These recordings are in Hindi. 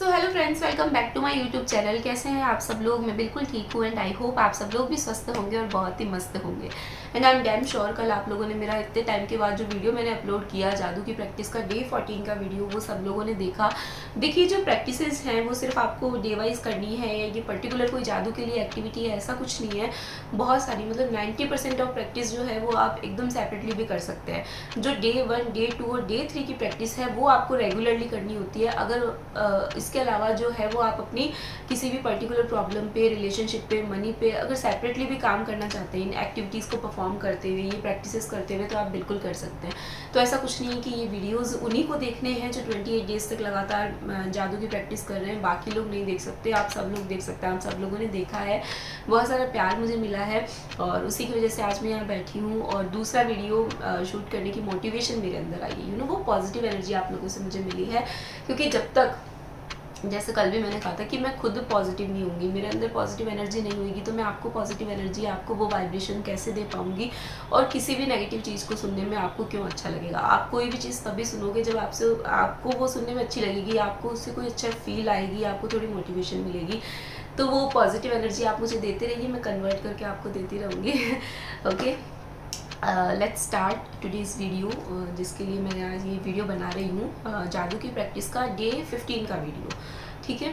So hello friends, welcome back to my YouTube channel. कैसे हैं आप सब लोग? मैं बिल्कुल ठीक हूँ एंड आई होप आप सब लोग भी स्वस्थ होंगे और बहुत ही मस्त होंगे। And I am damn sure कल आप लोगों ने मेरा इतने टाइम के बाद जो वीडियो मैंने अपलोड किया जादू की प्रैक्टिस का डे 14 का वीडियो, वो सब लोगों ने देखा। देखिए, जो प्रैक्टिसेस हैं वो सिर्फ आपको डे वाइज करनी है या ये पर्टिकुलर कोई जादू के लिए एक्टिविटी है, ऐसा कुछ नहीं है। बहुत सारी, मतलब 90% ऑफ प्रैक्टिस जो है वो आप एकदम सेपरेटली भी कर सकते हैं। जो डे 1, डे 2 और डे 3 की प्रैक्टिस है वो आपको रेगुलरली करनी होती है। अगर इसके अलावा जो है वो आप अपनी किसी भी पर्टिकुलर प्रॉब्लम पे, रिलेशनशिप पे, मनी पे अगर सेपरेटली भी काम करना चाहते हैं इन एक्टिविटीज़ को परफॉर्म करते हुए, ये प्रैक्टिसेस करते हुए, तो आप बिल्कुल कर सकते हैं। तो ऐसा कुछ नहीं है कि ये वीडियोस उन्हीं को देखने हैं जो 28 डेज तक लगातार जादू की प्रैक्टिस कर रहे हैं, बाकी लोग नहीं देख सकते। आप सब लोग देख सकते हैं, आप सब लोगों ने देखा है, बहुत सारा प्यार मुझे मिला है और उसी की वजह से आज मैं यहाँ बैठी हूँ और दूसरा वीडियो शूट करने की मोटिवेशन मेरे अंदर आई है। वो पॉजिटिव एनर्जी आप लोगों से मुझे मिली है, क्योंकि जब तक, जैसे कल भी मैंने कहा था कि मैं खुद पॉजिटिव नहीं होंगी, मेरे अंदर पॉजिटिव एनर्जी नहीं होगी, तो मैं आपको पॉजिटिव एनर्जी, आपको वो वाइब्रेशन कैसे दे पाऊंगी। और किसी भी नेगेटिव चीज़ को सुनने में आपको क्यों अच्छा लगेगा? आप कोई भी चीज़ तभी सुनोगे जब आपको वो सुनने में अच्छी लगेगी, आपको उससे कोई अच्छा फील आएगी, आपको थोड़ी मोटिवेशन मिलेगी। तो वो पॉजिटिव एनर्जी आप मुझे देते रहिए, मैं कन्वर्ट करके आपको देती रहूँगी। Okay, let's start today's video, जिसके लिए मैं आज ये वीडियो बना रही हूँ, जादू की प्रैक्टिस का डे 15 का वीडियो। ठीक है,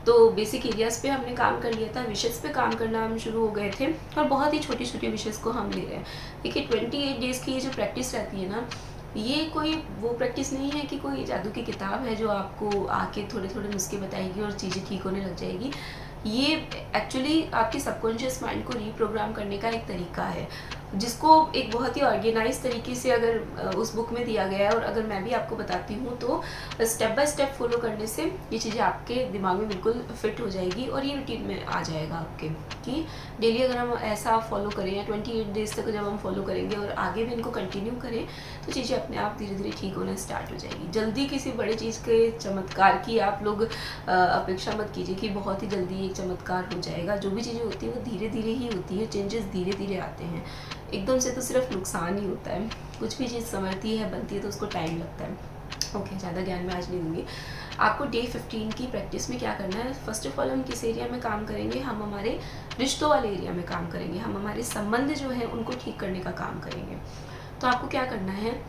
तो बेसिक एरियाज़ पे हमने काम कर लिया था, विशेज़ पे काम करना हम शुरू हो गए थे और बहुत ही छोटी छोटी विशेज़ को हम ले रहे हैं। देखिए, 28 डेज़ की ये जो प्रैक्टिस रहती है ना, ये कोई वो प्रैक्टिस नहीं है कि कोई जादू की किताब है जो आपको आके थोड़े थोड़े नुस्खे बताएगी और चीज़ें ठीक होने लग जाएगी। ये एक्चुअली आपके सबकॉन्शियस माइंड को रीप्रोग्राम करने का एक तरीका है, जिसको एक बहुत ही ऑर्गेनाइज तरीके से अगर उस बुक में दिया गया है और अगर मैं भी आपको बताती हूँ तो स्टेप बाय स्टेप फॉलो करने से ये चीज़ें आपके दिमाग में बिल्कुल फिट हो जाएगी और ये रूटीन में आ जाएगा आपके, कि डेली अगर हम ऐसा फॉलो करें या 28 डेज तक जब हम फॉलो करेंगे और आगे भी इनको कंटिन्यू करें तो चीज़ें अपने आप धीरे धीरे ठीक होना स्टार्ट हो जाएगी। जल्दी किसी बड़ी चीज़ के चमत्कार की आप लोग अपेक्षा मत कीजिए कि बहुत ही जल्दी एक चमत्कार हो जाएगा। जो भी चीज़ें होती है वो धीरे धीरे ही होती है, चेंजेस धीरे धीरे आते हैं, एकदम से तो सिर्फ नुकसान ही होता है। कुछ भी चीज़ संभलती है, बनती है, तो उसको टाइम लगता है। ओके, ज़्यादा ज्ञान मैं आज नहीं दूंगी आपको। डे 15 की प्रैक्टिस में क्या करना है, फर्स्ट ऑफ ऑल हम किस एरिया में काम करेंगे, हम हमारे रिश्तों वाले एरिया में काम करेंगे, हम हमारे संबंध जो है उनको ठीक करने का काम करेंगे। तो आपको क्या करना है,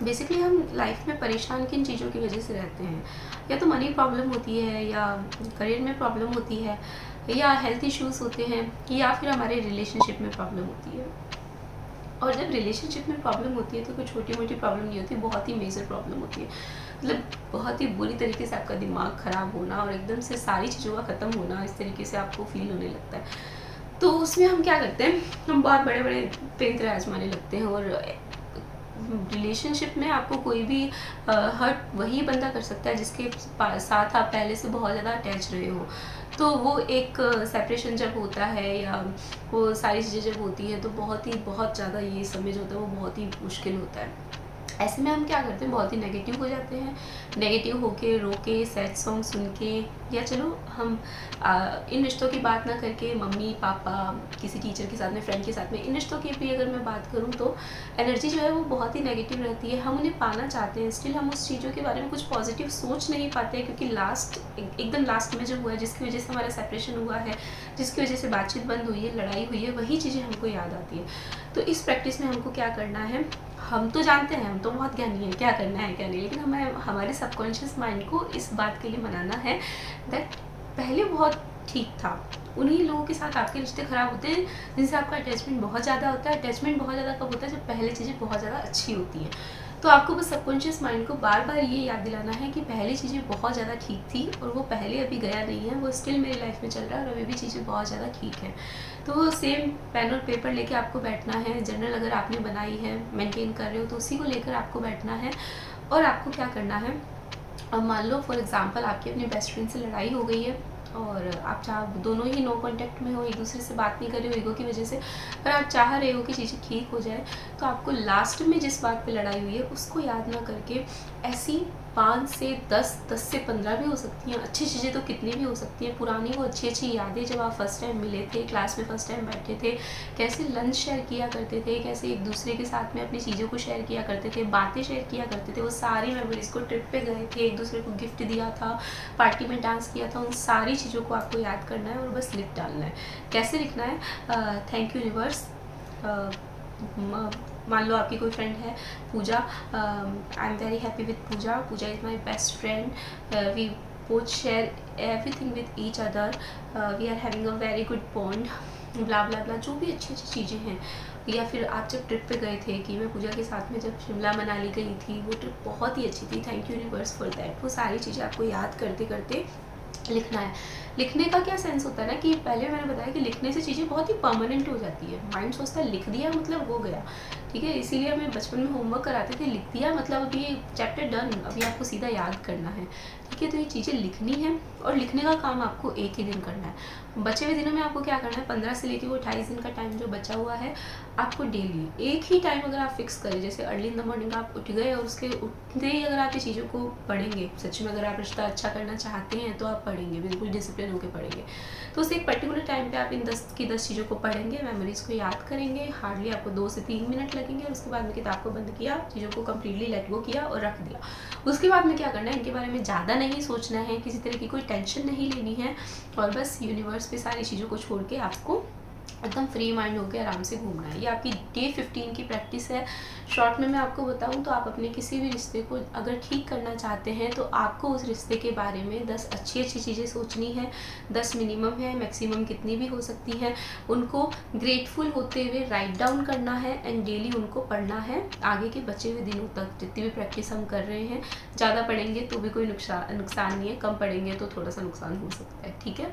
बेसिकली हम लाइफ में परेशान किन चीज़ों की वजह से रहते हैं, या तो मनी प्रॉब्लम होती है, या करियर में प्रॉब्लम होती है, या हेल्थ इश्यूज़ होते हैं, या फिर हमारे रिलेशनशिप में प्रॉब्लम होती है। और जब रिलेशनशिप में प्रॉब्लम होती है तो कोई छोटी मोटी प्रॉब्लम नहीं होती, बहुत ही मेजर प्रॉब्लम होती है। मतलब बहुत ही बुरी तरीके से आपका दिमाग ख़राब होना और एकदम से सारी चीज़ों का ख़त्म होना, इस तरीके से आपको फील होने लगता है। तो उसमें हम क्या करते हैं, हम बहुत बड़े बड़े तंत्र आजमाने लगते हैं। और रिलेशनशिप में आपको कोई भी हर्ट वही बंदा कर सकता है जिसके साथ आप पहले से बहुत ज़्यादा अटैच रहे हो। तो वो एक सेपरेशन जब होता है या वो सारी चीज़ें जब होती है तो बहुत ज़्यादा ये समय जो होता है वो बहुत ही मुश्किल होता है। ऐसे में हम क्या करते हैं, बहुत ही नेगेटिव हो जाते हैं। नेगेटिव होके, रो के, सैड सॉन्ग सुन के, या चलो हम इन रिश्तों की बात ना करके मम्मी पापा, किसी टीचर के साथ में, फ्रेंड के साथ में, इन रिश्तों की भी अगर मैं बात करूँ तो एनर्जी जो है वो बहुत ही नेगेटिव रहती है। हम उन्हें पाना चाहते हैं, स्टिल हम उस चीज़ों के बारे में कुछ पॉजिटिव सोच नहीं पाते हैं, क्योंकि एकदम लास्ट में जो हुआ है, जिसकी वजह से हमारा सेपरेशन हुआ है, जिसकी वजह से बातचीत बंद हुई है, लड़ाई हुई है, वही चीज़ें हमको याद आती है। तो इस प्रैक्टिस में हमको क्या करना है, हम तो जानते हैं, हम तो बहुत ज्ञानी हैं क्या करना है क्या नहीं, लेकिन हमें हमारे सबकॉन्शियस माइंड को इस बात के लिए मनाना है दैट पहले बहुत ठीक था। उन्हीं लोगों के साथ आपके रिश्ते ख़राब होते हैं जिनसे आपका अटैचमेंट बहुत ज़्यादा होता है। अटैचमेंट बहुत ज़्यादा कब होता है, जब पहले चीज़ें बहुत ज़्यादा अच्छी होती हैं। तो आपको बस सबकॉन्शियस माइंड को बार बार ये याद दिलाना है कि पहले चीज़ें बहुत ज़्यादा ठीक थी और वो पहले अभी गया नहीं है, वो स्टिल मेरी लाइफ में चल रहा है और अभी भी चीज़ें बहुत ज़्यादा ठीक है। तो वो सेम पेन और पेपर लेके आपको बैठना है। जर्नल अगर आपने बनाई है, मेंटेन कर रहे हो, तो उसी को लेकर आपको बैठना है। और आपको क्या करना है, अब मान लो फॉर एग्जांपल आपकी अपनी बेस्ट फ्रेंड से लड़ाई हो गई है और आप दोनों ही नो कांटेक्ट में हो, एक दूसरे से बात नहीं कर रहे हो ईगो की वजह से, पर आप चाह रहे हो कि चीज़ें ठीक हो जाए। तो आपको लास्ट में जिस बात पे लड़ाई हुई है उसको याद ना करके ऐसी 5 से 10 से 15 भी हो सकती हैं। अच्छी चीज़ें तो कितनी भी हो सकती हैं। पुरानी वो अच्छी अच्छी यादें, जब आप फर्स्ट टाइम मिले थे, क्लास में फर्स्ट टाइम बैठे थे, कैसे लंच शेयर किया करते थे, कैसे एक दूसरे के साथ में अपनी चीज़ों को शेयर किया करते थे, बातें शेयर किया करते थे, वो सारी मेमोरीज़ को, ट्रिप पे गए थे, एक दूसरे को गिफ्ट दिया था, पार्टी में डांस किया था, उन सारी चीज़ों को आपको याद करना है और बस लिख डालना है। कैसे लिखना है? Thank you universe. मान लो आपकी कोई फ्रेंड है Pooja, I am very happy with Pooja, Pooja is my best friend, we both share everything with each other, we are having a very good bond, blah blah blah, जो भी अच्छी अच्छी चीज़ें हैं। या फिर आप जब ट्रिप पे गए थे, कि मैं पूजा के साथ में जब शिमला मनाली गई थी, वो ट्रिप बहुत ही अच्छी थी, thank you universe for that. वो सारी चीज़ें आपको याद करते करते लिखना है। लिखने का क्या सेंस होता है ना, कि पहले मैंने बताया कि लिखने से चीज़ें बहुत ही परमानेंट हो जाती है। माइंड सोचता है लिख दिया मतलब हो गया, ठीक है। इसीलिए हमें बचपन में होमवर्क कराते थे, लिख दिया मतलब अभी चैप्टर डन, अभी आपको सीधा याद करना है, ठीक है। तो ये चीज़ें लिखनी है, और लिखने का काम आपको एक ही दिन करना है। बचे हुए दिनों में आपको क्या करना है, 15 से लेकर वो 28 दिन का टाइम जो बचा हुआ है, आपको डेली एक ही टाइम अगर आप फिक्स करें, जैसे अर्ली इन द मॉर्निंग आप उठ गए और उसके उठते ही अगर आप ये चीज़ों को पढ़ेंगे, सच में अगर आप रिश्ता अच्छा करना चाहते हैं तो आप पढ़ेंगे, बिल्कुल डिसिप्लिन होकर पढ़ेंगे। तो उस एक पर्टिकुलर टाइम पे आप इन 10 की 10 चीज़ों को पढ़ेंगे, मेमोरीज़ को याद करेंगे, हार्डली आपको 2 से 3 मिनट लगेंगे, और उसके बाद में किताब को बंद किया, चीज़ों को कम्प्लीटली लेट गो किया और रख दिया। उसके बाद में क्या करना है, इनके बारे में ज़्यादा नहीं सोचना है, किसी तरह की कोई टेंशन नहीं लेनी है, और बस यूनिवर्स पे सारी चीज़ों को छोड़ के आपको एकदम फ्री माइंड होकर आराम से घूमना है। ये आपकी डे 15 की प्रैक्टिस है। शॉर्ट में मैं आपको बताऊं तो आप अपने किसी भी रिश्ते को अगर ठीक करना चाहते हैं, तो आपको उस रिश्ते के बारे में 10 अच्छी अच्छी चीज़ें सोचनी है। 10 मिनिमम है, मैक्सिमम कितनी भी हो सकती हैं। उनको ग्रेटफुल होते हुए राइट डाउन करना है, एंड डेली उनको पढ़ना है आगे के बचे हुए दिनों तक। जितनी भी प्रैक्टिस हम कर रहे हैं, ज़्यादा पढ़ेंगे तो भी कोई नुकसान नहीं है, कम पढ़ेंगे तो थोड़ा सा नुकसान हो सकता है, ठीक है।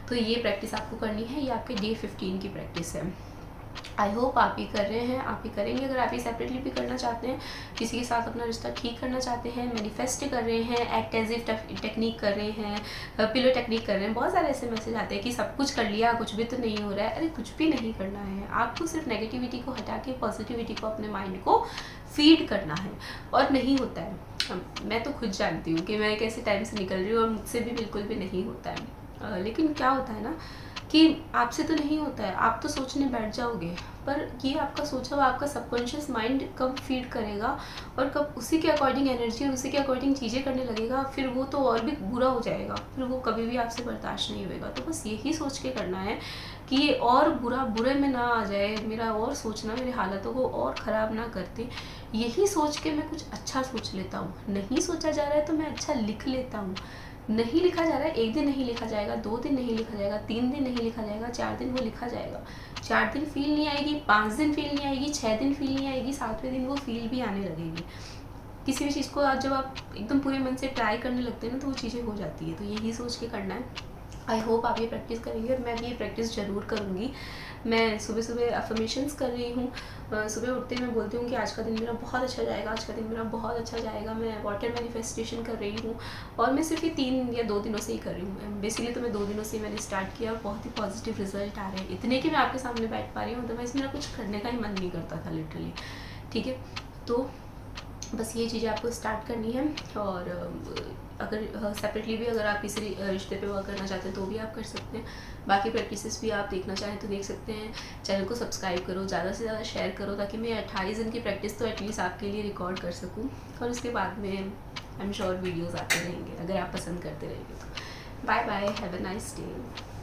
तो ये प्रैक्टिस आपको करनी है, ये आपके डे 15 की प्रैक्टिस है। आई होप आप ये कर रहे हैं, आप ये करेंगे। अगर आप ये सेपरेटली भी करना चाहते हैं, किसी के साथ अपना रिश्ता ठीक करना चाहते हैं, मैनिफेस्ट कर रहे हैं, एक्ट एज इफ टेक्निक कर रहे हैं, पिलो टेक्निक कर रहे हैं, बहुत सारे ऐसे मैसेज आते हैं कि सब कुछ कर लिया, कुछ भी तो नहीं हो रहा है। अरे कुछ भी नहीं करना है, आपको सिर्फ नेगेटिविटी को हटा के पॉजिटिविटी को, अपने माइंड को फीड करना है, और नहीं होता है। मैं तो खुद जानती हूँ कि मैं एक ऐसे टाइम से निकल रही हूँ और मुझसे भी बिल्कुल भी नहीं होता है। लेकिन क्या होता है ना, कि आपसे तो नहीं होता है, आप तो सोचने बैठ जाओगे, पर ये आपका सोचा हुआ आपका सबकॉन्शियस माइंड कब फीड करेगा, और कब उसी के अकॉर्डिंग एनर्जी और उसी के अकॉर्डिंग चीज़ें करने लगेगा, फिर वो तो और भी बुरा हो जाएगा, फिर वो कभी भी आपसे बर्दाश्त नहीं होगा। तो बस यही सोच के करना है कि ये और बुरे में ना आ जाए, मेरा और सोचना मेरी हालतों को और ख़राब ना करते। यही सोच के मैं कुछ अच्छा सोच लेता हूँ। नहीं सोचा जा रहा है तो मैं अच्छा लिख लेता हूँ। नहीं लिखा जा रहा है, एक दिन नहीं लिखा जाएगा, 2 दिन नहीं लिखा जाएगा, 3 दिन नहीं लिखा जाएगा, 4 दिन वो लिखा जाएगा। 4 दिन फील नहीं आएगी, 5 दिन फील नहीं आएगी, 6 दिन फील नहीं आएगी, 7वें दिन वो फील भी आने लगेगी। किसी भी चीज़ को जब आप एकदम पूरे मन से ट्राई करने लगते हैं ना, तो वो चीज़ें हो जाती है। तो यही सोच के करना है। आई होप आप ये प्रैक्टिस करेंगे, और मैं भी ये प्रैक्टिस ज़रूर करूँगी। मैं सुबह सुबह अफर्मेशंस कर रही हूँ। सुबह उठते ही मैं बोलती हूँ कि आज का दिन मेरा बहुत अच्छा जाएगा, आज का दिन मेरा बहुत अच्छा जाएगा। मैं वाटर मैनिफेस्टेशन कर रही हूँ, और मैं सिर्फ ये 3 या 2 दिनों से ही कर रही हूँ। बेसिकली तो मैं 2 दिनों से मैंने स्टार्ट किया, और बहुत ही पॉजिटिव रिजल्ट आ रहे हैं। इतने कि मैं आपके सामने बैठ पा रही हूँ, अदरवाइज़ मेरा कुछ करने का ही मन नहीं करता था लिटरली, ठीक है। तो बस ये चीज़ें आपको स्टार्ट करनी है। और अगर सेपरेटली भी अगर आप किसी रिश्ते पे वर्क करना चाहते हैं तो भी आप कर सकते हैं। बाकी प्रैक्टिसेस भी आप देखना चाहें तो देख सकते हैं। चैनल को सब्सक्राइब करो, ज़्यादा से ज़्यादा शेयर करो, ताकि मैं 28 दिन की प्रैक्टिस तो एटलीस्ट आपके लिए रिकॉर्ड कर सकूँ, और उसके बाद में आई एम श्योर वीडियोज़ आते रहेंगे अगर आप पसंद करते रहेंगे तो। Bye bye, have a nice day.